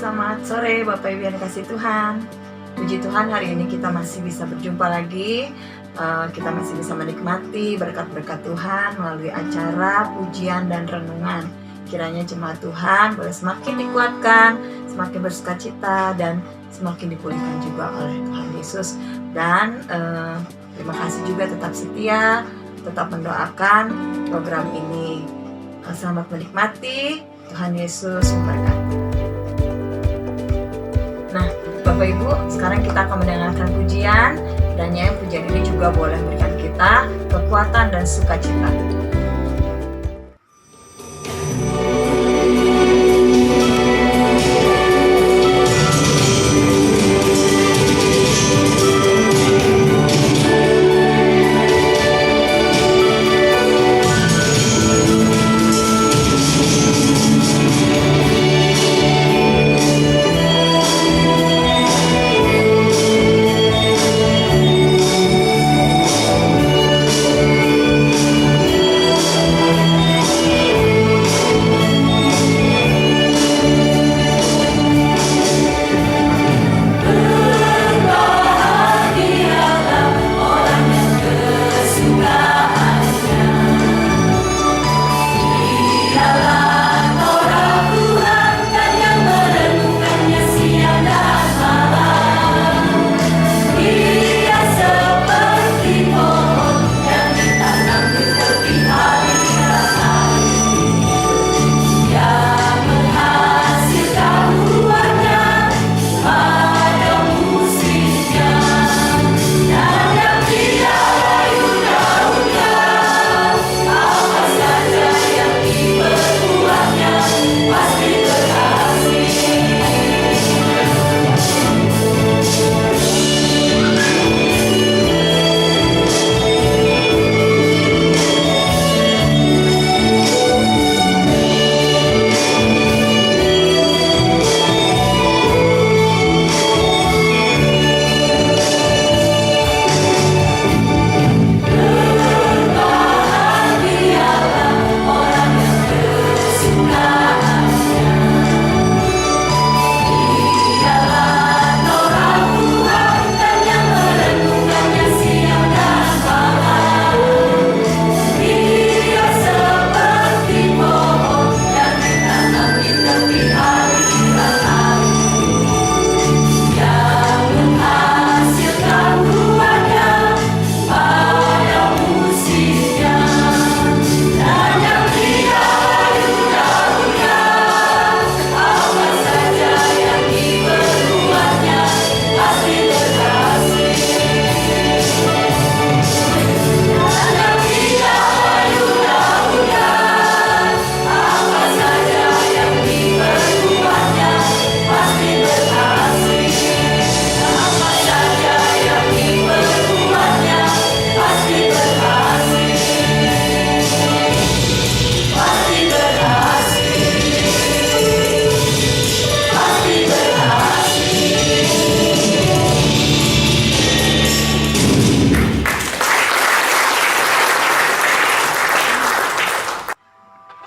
Selamat sore Bapak Ibu yang dikasihi Tuhan. Puji Tuhan, hari ini kita masih bisa berjumpa lagi. Kita masih bisa menikmati berkat-berkat Tuhan melalui acara pujian dan renungan. Kiranya jemaat Tuhan boleh semakin dikuatkan, semakin bersukacita, dan semakin dipulihkan juga oleh Tuhan Yesus. Dan terima kasih juga tetap setia, tetap mendoakan program ini. Selamat menikmati. Tuhan Yesus memberkati. Nah, Bapak Ibu, sekarang kita akan mendengarkan pujian. Kiranya pujian ini juga boleh memberikan kita kekuatan dan sukacita. Berbuat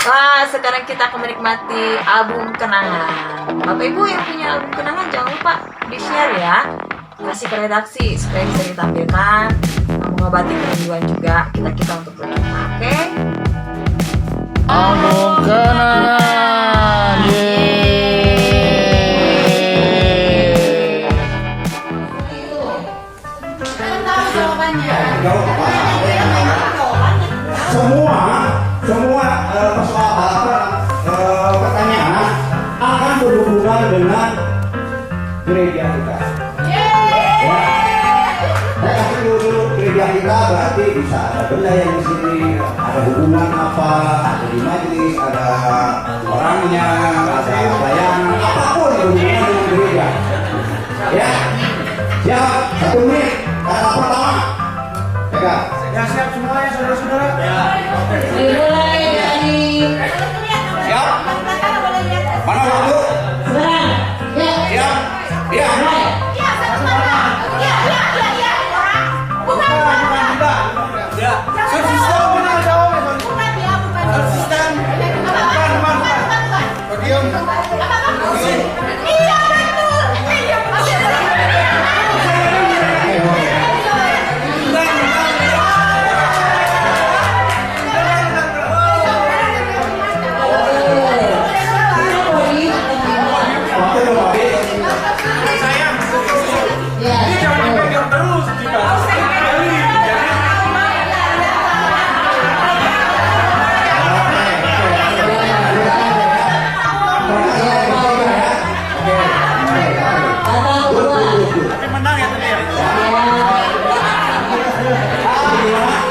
Wah, sekarang kita akan menikmati album kenangan. Bapak Ibu yang punya album kenangan jangan lupa di-share ya. Kasih ke redaksi supaya bisa ditampilkan, mengobati kerinduan juga kita untuk berjumpa. Oke? Album kenangan. Semua pertanyaan akan berhubungan dengan gereja kita. Ya. Saya kasih dulu gereja kita berarti bisa ada benda yang di sini, ada hubungan apa, ada di majelis, ada orangnya, ada pelayanan, apapun yang hubungan dengan gereja. Ya, siap 1 menit kata pertama. Pegang. Ya siap semuanya saudara-saudara. Ya. Dimulai dari Siap. Mana waktu? sekarang. Ya. Siap. Ya. Mulai. Ya. Konsisten benar jawabnya. Konsisten. Podium. Iya betul. Waktu dulu, Pak. Sayang. Ya. Ini jangan pegang terus kita. Kata kedua. Tapi menang ya tadi ya.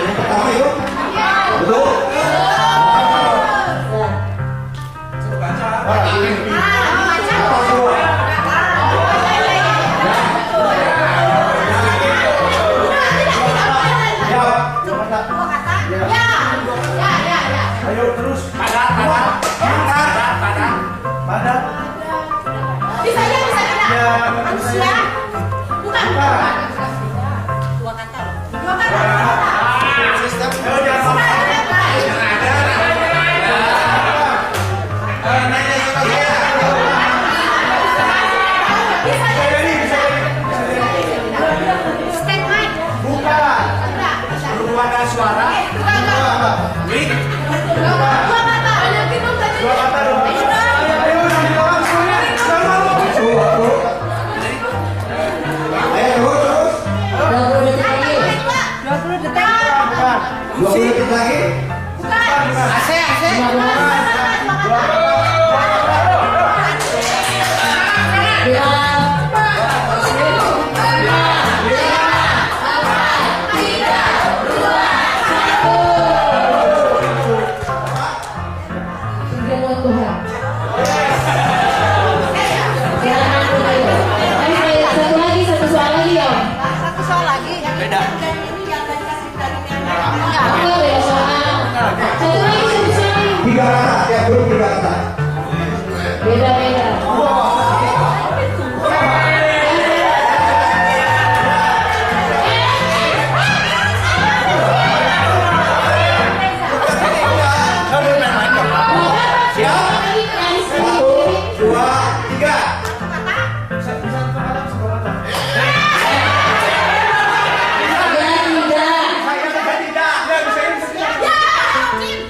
Yang pertama yuk. Betul. Atas dua. Ayo terus. Padat. Padat. Manusia. Bukan. Dua kata. Ayo jangan Statement. bukan. Berubah ada suara. Mic. Dua kata. Dua kata dong. Ayo yang di belakang semuanya. Jangan malu. Waktu. Ayo terus. 20 detik lagi. 20 detik. Bukan. 20 detik lagi. Satu soal lagi ya. Satu soal lagi. Beda. Satu soal. Satu lagi. 3 kata. Tiap grup 3 kata. Beda-beda. Siap. 1, 2, 3.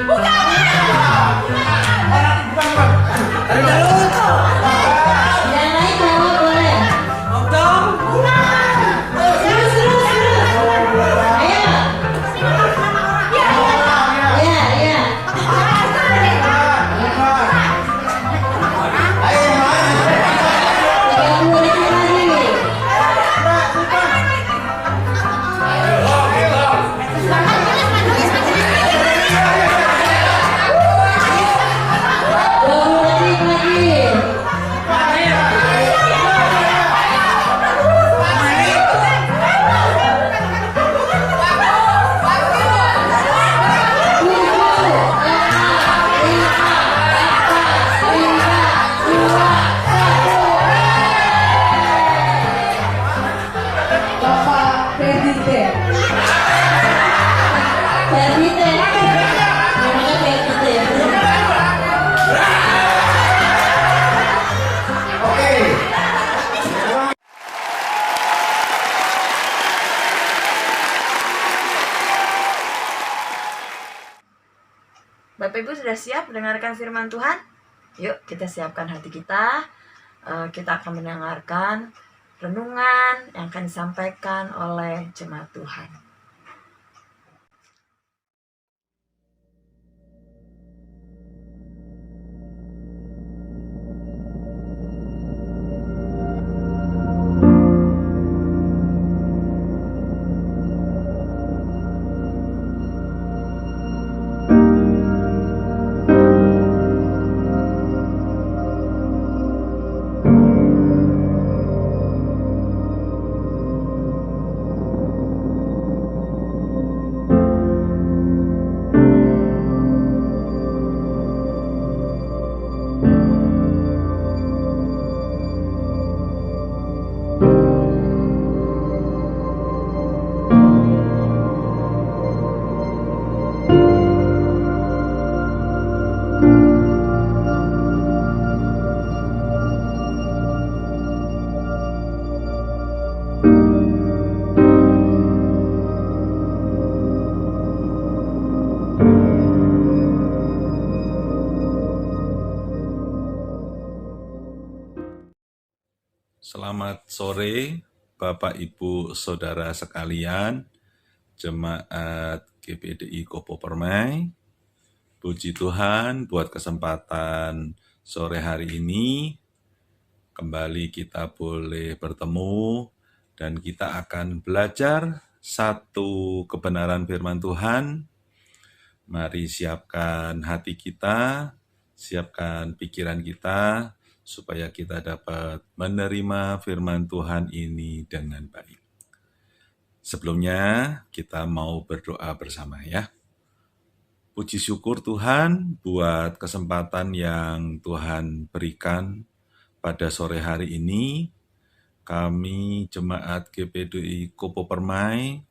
Bukan. Bapak Ibu sudah siap mendengarkan firman Tuhan? Yuk kita siapkan hati kita. Kita akan mendengarkan renungan yang akan disampaikan oleh jemaat Tuhan. Selamat sore, Bapak Ibu Saudara sekalian, Jemaat GPDI Kopo Permai. Puji Tuhan buat kesempatan sore hari ini. Kembali kita boleh bertemu dan kita akan belajar satu kebenaran firman Tuhan. Mari siapkan hati kita, siapkan pikiran kita, supaya kita dapat menerima firman Tuhan ini dengan baik. Sebelumnya, kita mau berdoa bersama ya. Puji syukur Tuhan buat kesempatan yang Tuhan berikan pada sore hari ini. Kami Jemaat GPDI Kopo Permai,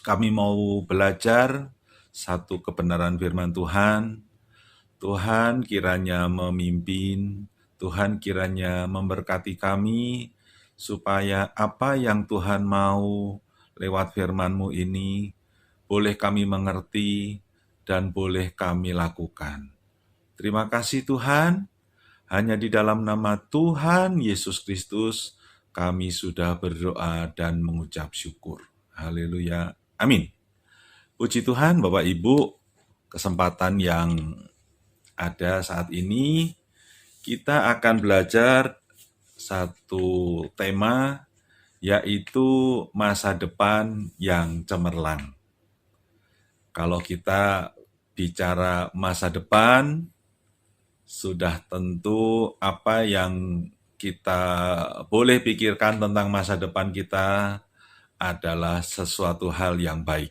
kami mau belajar satu kebenaran firman Tuhan. Tuhan kiranya memimpin, Tuhan kiranya memberkati kami, supaya apa yang Tuhan mau lewat firman-Mu ini, boleh kami mengerti dan boleh kami lakukan. Terima kasih Tuhan, hanya di dalam nama Tuhan Yesus Kristus, kami sudah berdoa dan mengucap syukur. Haleluya, amin. Puji Tuhan Bapak Ibu, kesempatan yang ada saat ini, kita akan belajar satu tema, yaitu masa depan yang cemerlang. Kalau kita bicara masa depan, sudah tentu apa yang kita boleh pikirkan tentang masa depan kita adalah sesuatu hal yang baik.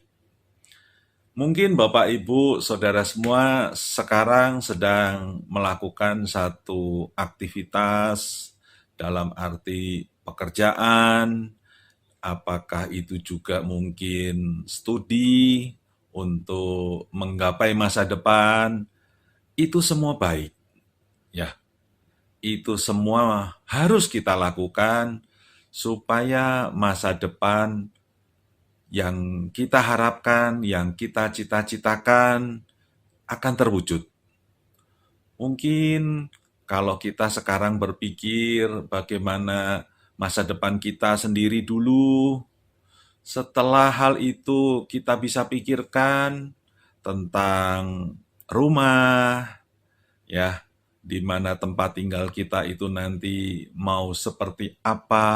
Mungkin Bapak, Ibu, Saudara semua sekarang sedang melakukan satu aktivitas dalam arti pekerjaan, apakah itu juga mungkin studi untuk menggapai masa depan, itu semua baik. Ya, itu semua harus kita lakukan supaya masa depan yang kita harapkan, yang kita cita-citakan akan terwujud. Mungkin kalau kita sekarang berpikir bagaimana masa depan kita sendiri dulu, setelah hal itu kita bisa pikirkan tentang rumah, ya, di mana tempat tinggal kita itu nanti mau seperti apa.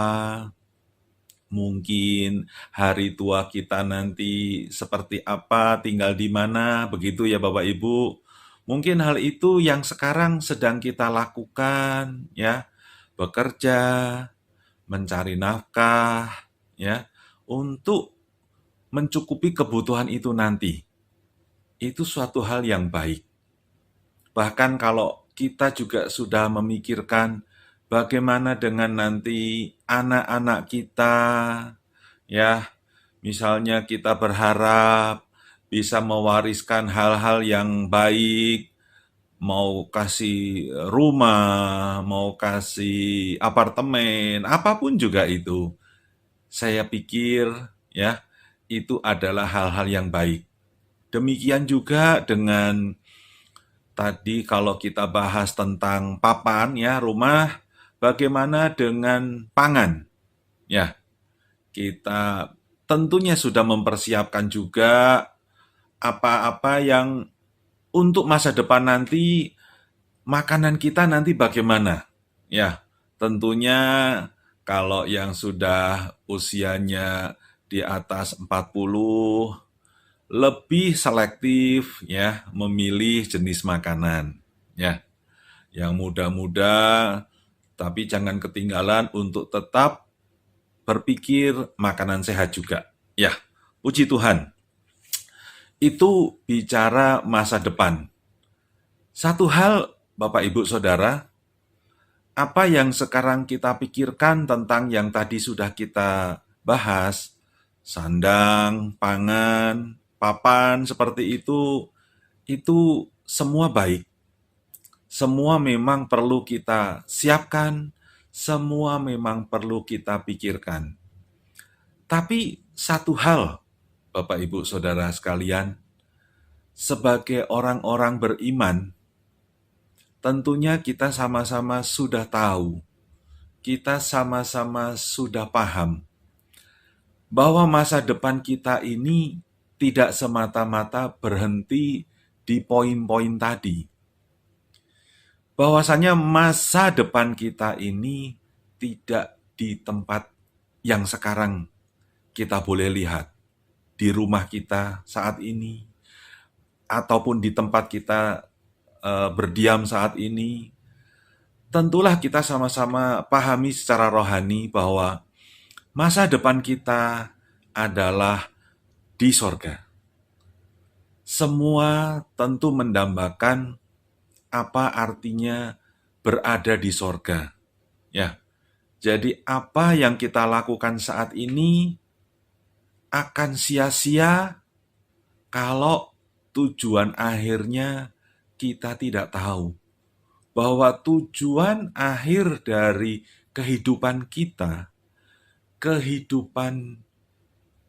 Mungkin hari tua kita nanti seperti apa, tinggal di mana, begitu ya Bapak Ibu. Mungkin hal itu yang sekarang sedang kita lakukan, ya, bekerja, mencari nafkah, ya, untuk mencukupi kebutuhan itu nanti. Itu suatu hal yang baik. Bahkan kalau kita juga sudah memikirkan bagaimana dengan nanti anak-anak kita, ya, misalnya kita berharap bisa mewariskan hal-hal yang baik, mau kasih rumah, mau kasih apartemen, apapun juga itu. Saya pikir, ya, itu adalah hal-hal yang baik. Demikian juga dengan Tadi kalau kita bahas tentang papan ya, rumah, bagaimana dengan pangan? Ya, kita tentunya sudah mempersiapkan juga apa-apa yang untuk masa depan nanti, makanan kita nanti bagaimana? Ya, tentunya kalau yang sudah usianya di atas 40, lebih selektif ya memilih jenis makanan ya. Yang muda-muda tapi jangan ketinggalan untuk tetap berpikir makanan sehat juga. Ya, puji Tuhan. Itu bicara masa depan. Satu hal Bapak Ibu Saudara, apa yang sekarang kita pikirkan tentang yang tadi sudah kita bahas, sandang, pangan, papan seperti itu semua baik. Semua memang perlu kita siapkan, semua memang perlu kita pikirkan. Tapi satu hal, Bapak Ibu Saudara sekalian, sebagai orang-orang beriman, tentunya kita sama-sama sudah tahu, kita sama-sama sudah paham, bahwa masa depan kita ini tidak semata-mata berhenti di poin-poin tadi. Bahwasanya masa depan kita ini tidak di tempat yang sekarang kita boleh lihat. Di rumah kita saat ini, ataupun di tempat kita berdiam saat ini. Tentulah kita sama-sama pahami secara rohani bahwa masa depan kita adalah di sorga. Semua tentu mendambakan apa artinya berada di sorga. Ya, jadi apa yang kita lakukan saat ini akan sia-sia kalau tujuan akhirnya kita tidak tahu. Bahwa tujuan akhir dari kehidupan kita, kehidupan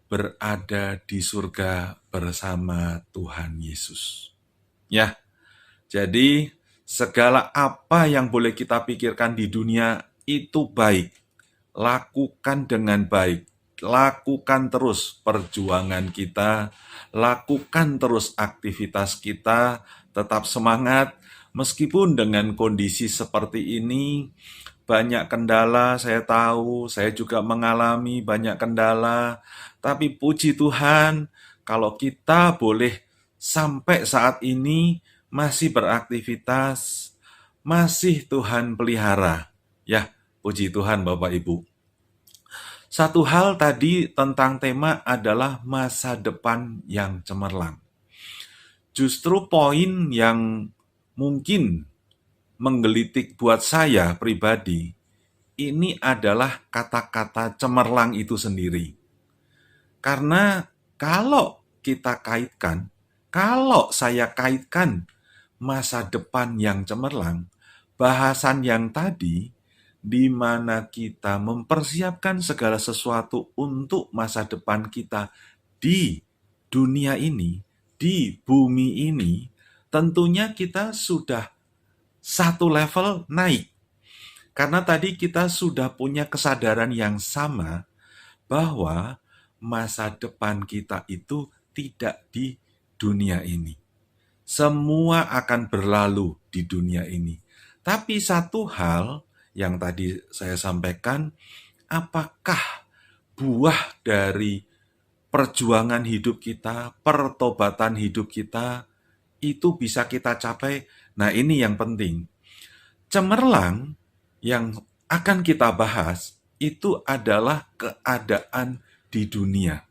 berada di surga bersama Tuhan Yesus. Ya, jadi segala apa yang boleh kita pikirkan di dunia itu baik. Lakukan dengan baik. Lakukan terus perjuangan kita. Lakukan terus aktivitas kita. Tetap semangat. Meskipun dengan kondisi seperti ini, banyak kendala, saya tahu, saya juga mengalami banyak kendala, tapi puji Tuhan, kalau kita boleh sampai saat ini masih beraktivitas, masih Tuhan pelihara. Ya, puji Tuhan Bapak Ibu. Satu hal tadi tentang tema adalah masa depan yang cemerlang. Justru poin yang mungkin menggelitik buat saya pribadi, ini adalah kata-kata cemerlang itu sendiri. Karena kalau kita kaitkan, kalau saya kaitkan masa depan yang cemerlang, bahasan yang tadi, di mana kita mempersiapkan segala sesuatu untuk masa depan kita di dunia ini, di bumi ini, tentunya kita sudah satu level naik. Karena tadi kita sudah punya kesadaran yang sama bahwa masa depan kita itu tidak di dunia ini. Semua akan berlalu di dunia ini. Tapi satu hal yang tadi saya sampaikan, apakah buah dari perjuangan hidup kita, pertobatan hidup kita, itu bisa kita capai. Nah, ini yang penting. Cemerlang yang akan kita bahas itu adalah keadaan di dunia.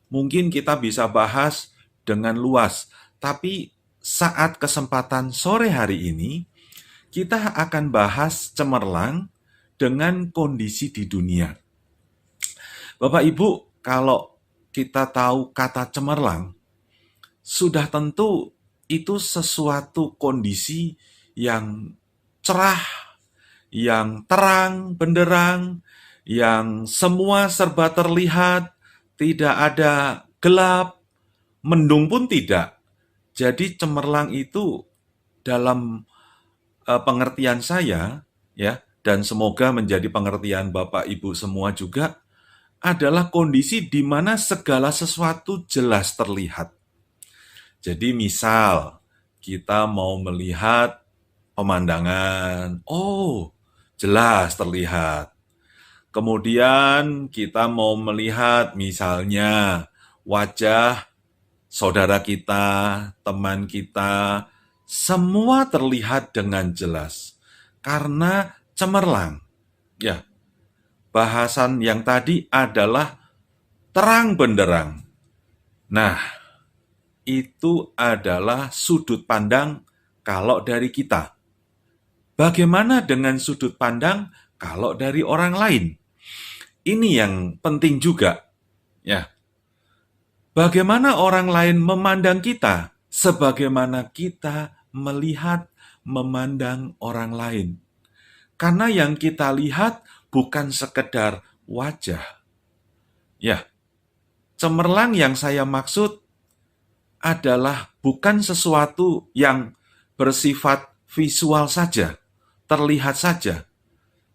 Mungkin kita bisa bahas dengan luas, tapi saat kesempatan sore hari ini, kita akan bahas cemerlang dengan kondisi di dunia. Bapak Ibu, kalau kita tahu kata cemerlang, sudah tentu itu sesuatu kondisi yang cerah, yang terang, benderang, yang semua serba terlihat, tidak ada gelap, mendung pun tidak. Jadi cemerlang itu dalam pengertian saya, ya, dan semoga menjadi pengertian Bapak Ibu semua juga, adalah kondisi di mana segala sesuatu jelas terlihat. Jadi misal kita mau melihat pemandangan, oh jelas terlihat. Kemudian kita mau melihat misalnya wajah saudara kita, teman kita, semua terlihat dengan jelas karena cemerlang. Ya, bahasan yang tadi adalah terang benderang. Nah, itu adalah sudut pandang kalau dari kita. Bagaimana dengan sudut pandang kalau dari orang lain? Ini yang penting juga. Ya. Bagaimana orang lain memandang kita sebagaimana kita melihat memandang orang lain. Karena yang kita lihat bukan sekedar wajah. Ya. Cemerlang yang saya maksud adalah bukan sesuatu yang bersifat visual saja, terlihat saja.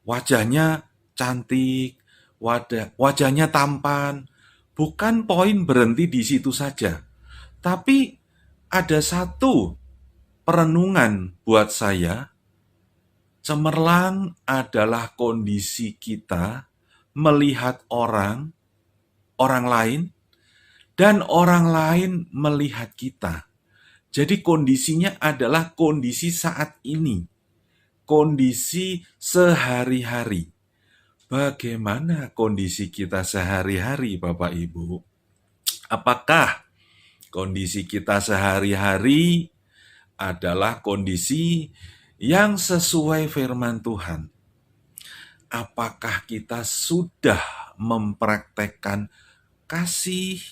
Wajahnya cantik, wajahnya tampan, bukan poin berhenti di situ saja. Tapi ada satu perenungan buat saya, cemerlang adalah kondisi kita melihat orang lain, dan orang lain melihat kita. Jadi kondisinya adalah kondisi saat ini. Kondisi sehari-hari. Bagaimana kondisi kita sehari-hari, Bapak Ibu? Apakah kondisi kita sehari-hari adalah kondisi yang sesuai firman Tuhan? Apakah kita sudah mempraktekkan kasih?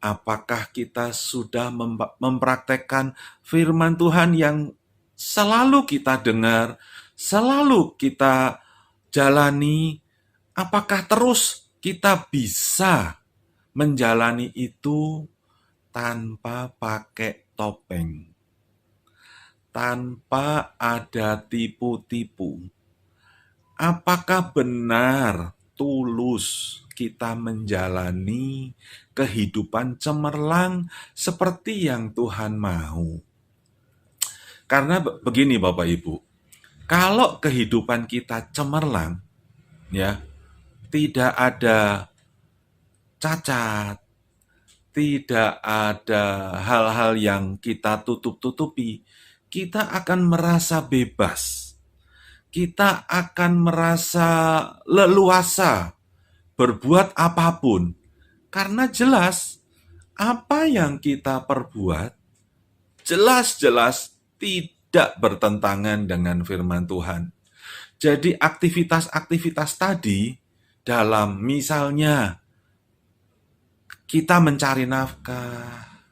Apakah kita sudah mempraktekkan firman Tuhan yang selalu kita dengar, selalu kita jalani? Apakah terus kita bisa menjalani itu tanpa pakai topeng, tanpa ada tipu-tipu? Apakah benar tulus kita menjalani kehidupan cemerlang seperti yang Tuhan mau? Karena begini Bapak Ibu, kalau kehidupan kita cemerlang, ya, tidak ada cacat, tidak ada hal-hal yang kita tutup-tutupi, kita akan merasa bebas. Kita akan merasa leluasa berbuat apapun, karena jelas apa yang kita perbuat jelas-jelas tidak bertentangan dengan firman Tuhan. Jadi aktivitas-aktivitas tadi dalam misalnya kita mencari nafkah,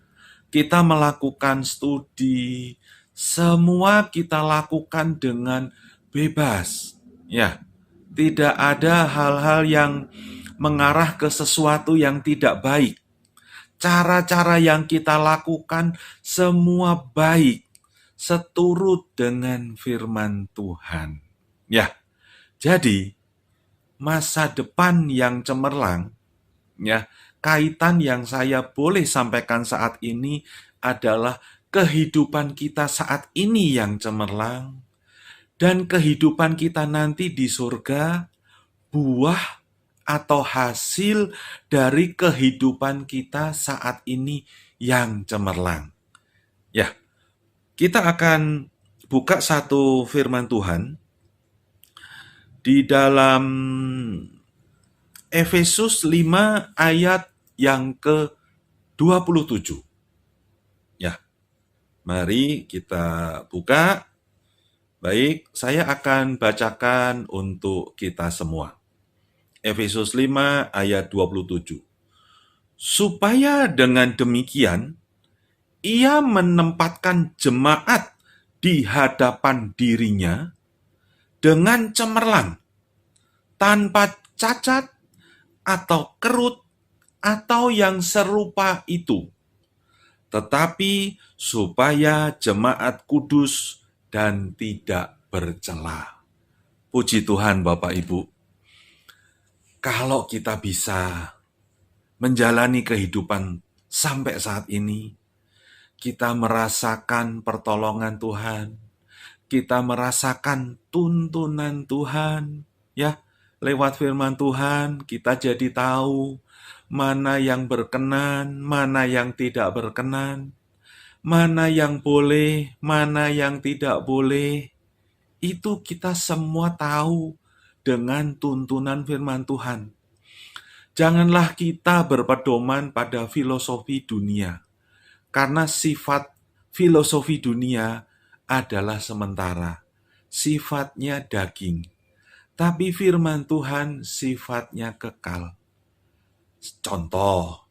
kita melakukan studi, semua kita lakukan dengan bebas. Ya, tidak ada hal-hal yang mengarah ke sesuatu yang tidak baik. Cara-cara yang kita lakukan semua baik, seturut dengan firman Tuhan. Ya, jadi masa depan yang cemerlang, ya, kaitan yang saya boleh sampaikan saat ini adalah kehidupan kita saat ini yang cemerlang, dan kehidupan kita nanti di surga, buah atau hasil dari kehidupan kita saat ini yang cemerlang. Ya, kita akan buka satu firman Tuhan di dalam Efesus 5 ayat yang ke-27. Ya, mari kita buka. Baik, saya akan bacakan untuk kita semua. Efesus 5 ayat 27. Supaya dengan demikian, ia menempatkan jemaat di hadapan dirinya dengan cemerlang, tanpa cacat atau kerut atau yang serupa itu. tetapi supaya jemaat kudus dan tidak bercela. Puji Tuhan Bapak Ibu. Kalau kita bisa menjalani kehidupan sampai saat ini, kita merasakan pertolongan Tuhan, kita merasakan tuntunan Tuhan, ya, lewat firman Tuhan kita jadi tahu mana yang berkenan, mana yang tidak berkenan, mana yang boleh, mana yang tidak boleh. Itu kita semua tahu dengan tuntunan firman Tuhan. Janganlah kita berpedoman pada filosofi dunia, karena sifat filosofi dunia adalah sementara, sifatnya daging. Tapi firman Tuhan sifatnya kekal. Contoh,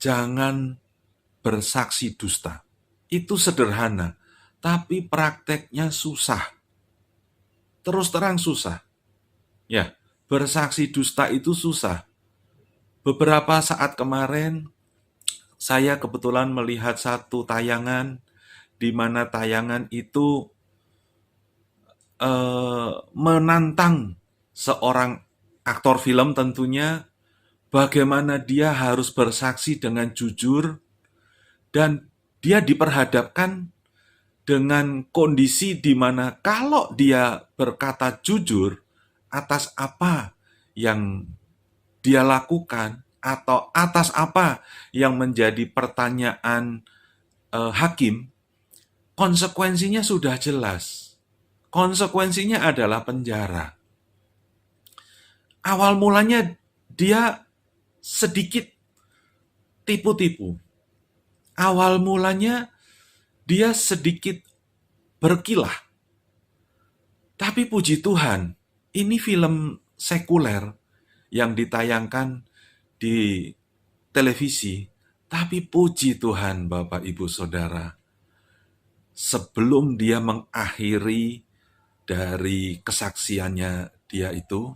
jangan bersaksi dusta. Itu sederhana, tapi prakteknya susah. Terus terang susah. Ya, bersaksi dusta itu susah. Beberapa saat kemarin, saya kebetulan melihat satu tayangan, di mana tayangan itu menantang seorang aktor film tentunya, bagaimana dia harus bersaksi dengan jujur, dan dia diperhadapkan dengan kondisi di mana kalau dia berkata jujur atas apa yang dia lakukan atau atas apa yang menjadi pertanyaan hakim, konsekuensinya sudah jelas. Konsekuensinya adalah penjara. Awal mulanya dia sedikit tipu-tipu. Awal mulanya dia sedikit berkilah. Tapi puji Tuhan, ini film sekuler yang ditayangkan di televisi. Tapi puji Tuhan Bapak Ibu Saudara, sebelum dia mengakhiri dari kesaksiannya dia itu,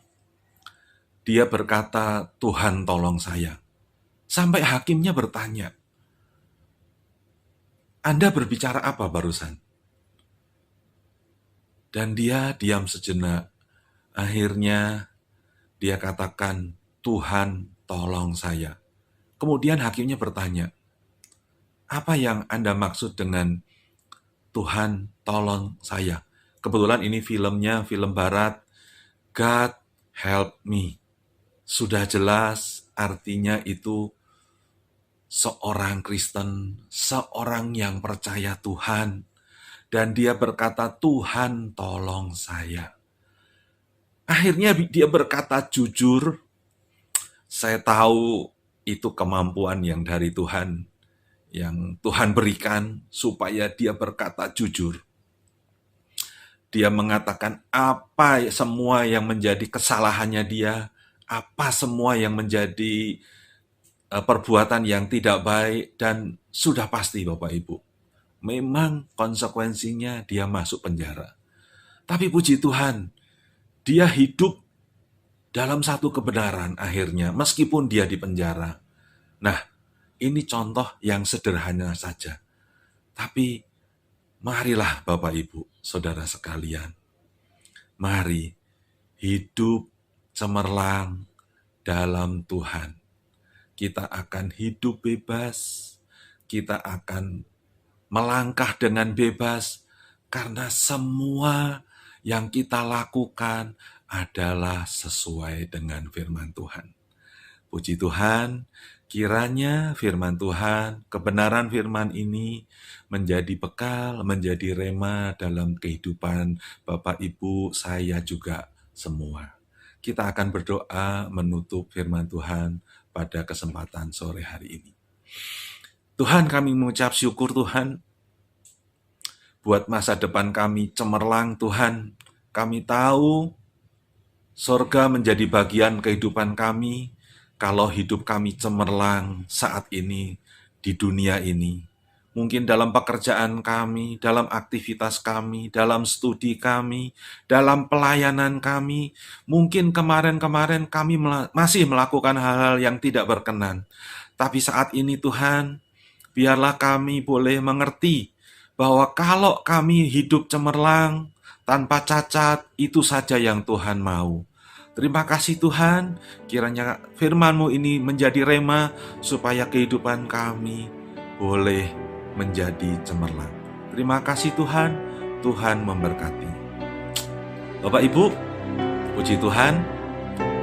dia berkata, Tuhan tolong saya. Sampai hakimnya bertanya, Anda berbicara apa barusan? Dan dia diam sejenak. Akhirnya dia katakan, Tuhan tolong saya. Kemudian hakimnya bertanya, apa yang Anda maksud dengan Tuhan tolong saya? Kebetulan ini filmnya, film barat, God help me. Sudah jelas artinya itu seorang Kristen, seorang yang percaya Tuhan, dan dia berkata, Tuhan tolong saya. Akhirnya dia berkata jujur, saya tahu itu kemampuan yang dari Tuhan, yang Tuhan berikan supaya dia berkata jujur. Dia mengatakan apa semua yang menjadi kesalahannya dia, apa semua yang menjadi perbuatan yang tidak baik, dan sudah pasti Bapak Ibu, memang konsekuensinya dia masuk penjara. Tapi puji Tuhan, dia hidup dalam satu kebenaran akhirnya, meskipun dia di penjara. Nah, ini contoh yang sederhana saja. Tapi marilah Bapak Ibu, Saudara sekalian, mari hidup cemerlang dalam Tuhan. Kita akan hidup bebas, kita akan melangkah dengan bebas, karena semua yang kita lakukan adalah sesuai dengan firman Tuhan. Puji Tuhan, kiranya firman Tuhan, kebenaran firman ini menjadi bekal, menjadi rema dalam kehidupan Bapak Ibu, saya juga semua. Kita akan berdoa menutup firman Tuhan pada kesempatan sore hari ini. Tuhan, kami mengucap syukur Tuhan, buat masa depan kami cemerlang Tuhan. Kami tahu surga menjadi bagian kehidupan kami kalau hidup kami cemerlang saat ini di dunia ini. Mungkin dalam pekerjaan kami, dalam aktivitas kami, dalam studi kami, dalam pelayanan kami. Mungkin kemarin-kemarin kami masih melakukan hal-hal yang tidak berkenan. Tapi saat ini Tuhan, biarlah kami boleh mengerti bahwa kalau kami hidup cemerlang, tanpa cacat, itu saja yang Tuhan mau. Terima kasih Tuhan, kiranya firman-Mu ini menjadi rema supaya kehidupan kami boleh menjadi cemerlang. Terima kasih Tuhan, Tuhan memberkati. Bapak Ibu, puji Tuhan,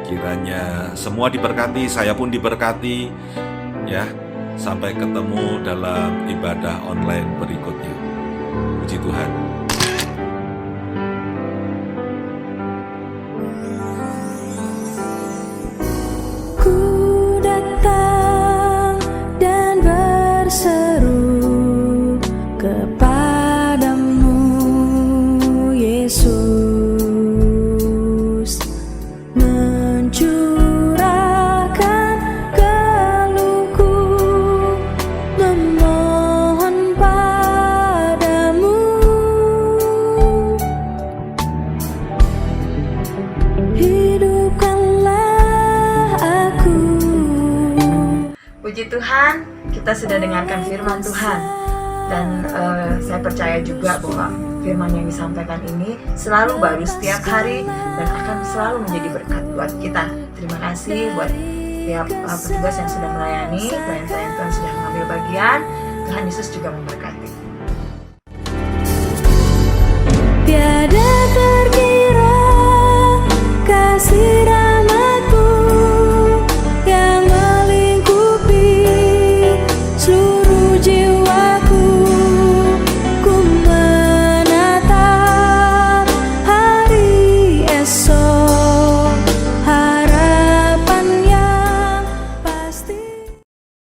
kiranya semua diberkati, saya pun diberkati. Ya, sampai ketemu dalam ibadah online berikutnya. Puji Tuhan. Ku datang dan berseru kepadamu, Yesus, mencurahkan keluhku, memohon padamu. Hidupkanlah aku. Puji Tuhan, kita sudah dengarkan firman Tuhan. Dan saya percaya juga bahwa firman yang disampaikan ini selalu baru setiap hari dan akan selalu menjadi berkat buat kita. Terima kasih buat setiap petugas yang sudah melayani, pelayan-pelayan Tuhan sudah mengambil bagian. Tuhan Yesus juga memberkati.